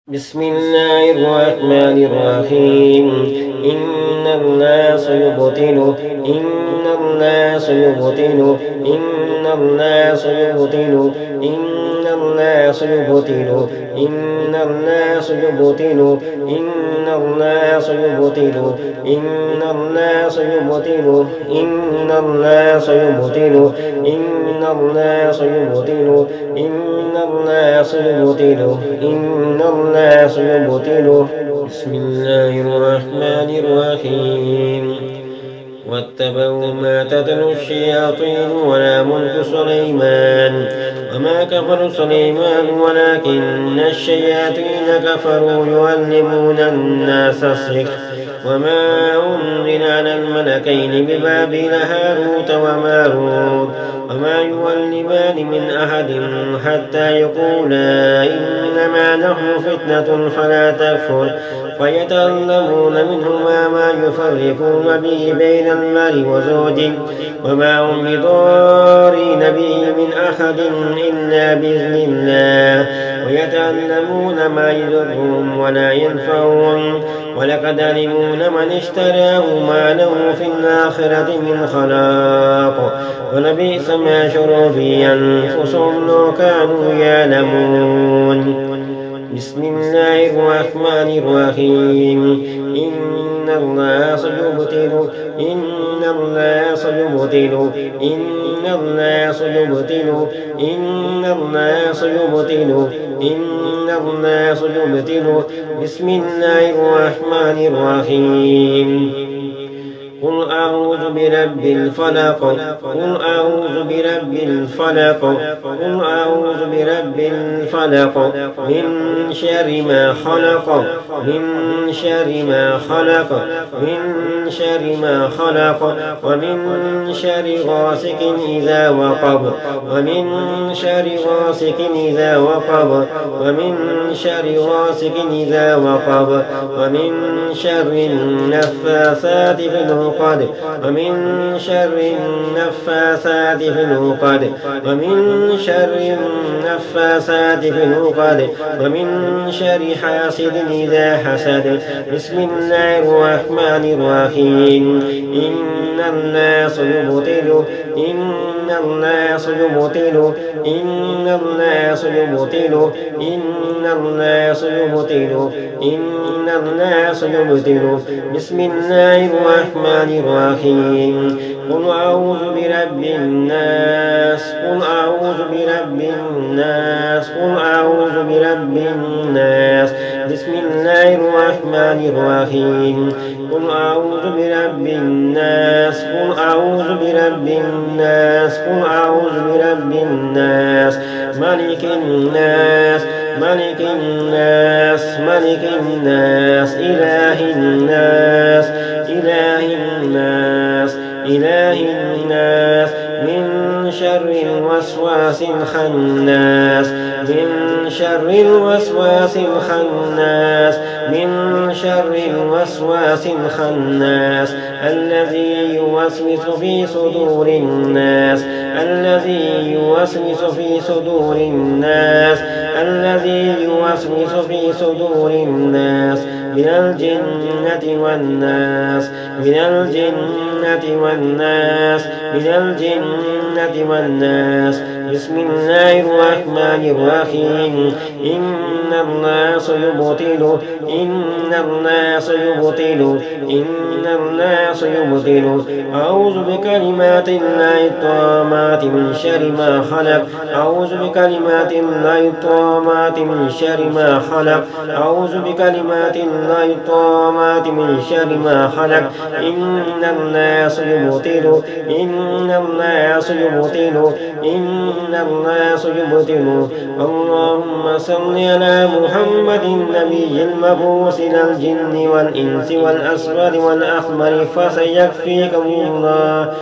بسم الله الرحمن الرحيم. إن الله سيبطل إن الله سيبطل إن الله سيبطل إن الله سيبطل إن الله سيبطل إن الله سيبطل إن الله سيبطل إن الله سيبطل إن الله سيبطل إن الله سيبطل إن الله سيبطل. بسم الله الرحمن الرحيم. واتبعوا ما تتلو الشياطين ولا ملك سليمان وما كفر سليمان ولكن الشياطين كفروا يعلمون الناس السحر وما أنزل على الملكين ببابل هاروت وماروت وما يعلمان من أحد حتى يقولا إنما نحن فتنة فلا تكفر فيتعلمون منهما ما يفرقون به بين المرء وزوجه وما هم بضارين به من أحد إلا بإذن الله ويتعلمون ما يضرهم ولا ينفعهم ولقد علموا لمن اشتراه ما له في الآخرة من خلاق ولبئس ما شروا به أنفسهم لو كانوا يعلمون. بسم الله الرحمن الرحيم. إن الله سيبطل إن الله سيبطل إن الله سيبطل إن الله سيبطل إن الله سيبطل. بسم الله الرحمن الرحيم. قل أعوذ برب الفلق قل أعوذ برب الفلق قل أعوذ برب الفلق من شر ما خلق من شر ما خلق من شر ما خلق ومن شر غاسق إذا وقب ومن شر غاسق إذا وقب ومن شر غاسق إذا وقب ومن شر النفاثات في العقد ومن شر النفاثات في العقد ومن شر النفاثات في العقد ومن شر حاسد إذا حسد. بسم الله الرحمن الرحيم. إن الله سيبطل إن الله سيبطل إن الله سيبطل إن الله سيبطل إن الله سيبطل. بسم الله الرحمن الرحيم. قل أعوذ برب الناس قل أعوذ برب الناس قل أعوذ برب الناس. بسم الله الرحمن الرحيم. قل أعوذ برب الناس قل أعوذ برب الناس قل أعوذ برب الناس ملك الناس ملك الناس ملك الناس إله الناس إله الناس إله الناس من شر الوسواس الخناس من شر الوسواس الخناس من شر الوسواس الخناس الذي يوسوس في صدور الناس الذي يوسوس في صدور الناس الذي يوسوس في صدور الناس من الجنة والناس من الجنة والناس من الجنة والناس. بسم الله الرحمن الرحيم. إن الله سيبطل إن الله سيبطل إن الله سيبطل. أعوذ بكلمات الله التامات من شر ما خلق أعوذ بكلمات الله التامات من شر ما خلق أعوذ بكلمات الله التامات من شر ما خلق. إن الله سيبطل إن الله سيبطل إن الله سيبطل. اللهم صل على محمد النبي المبعوث إلى الجن والإنس والأسود والأحمر فسيكفيكم الله.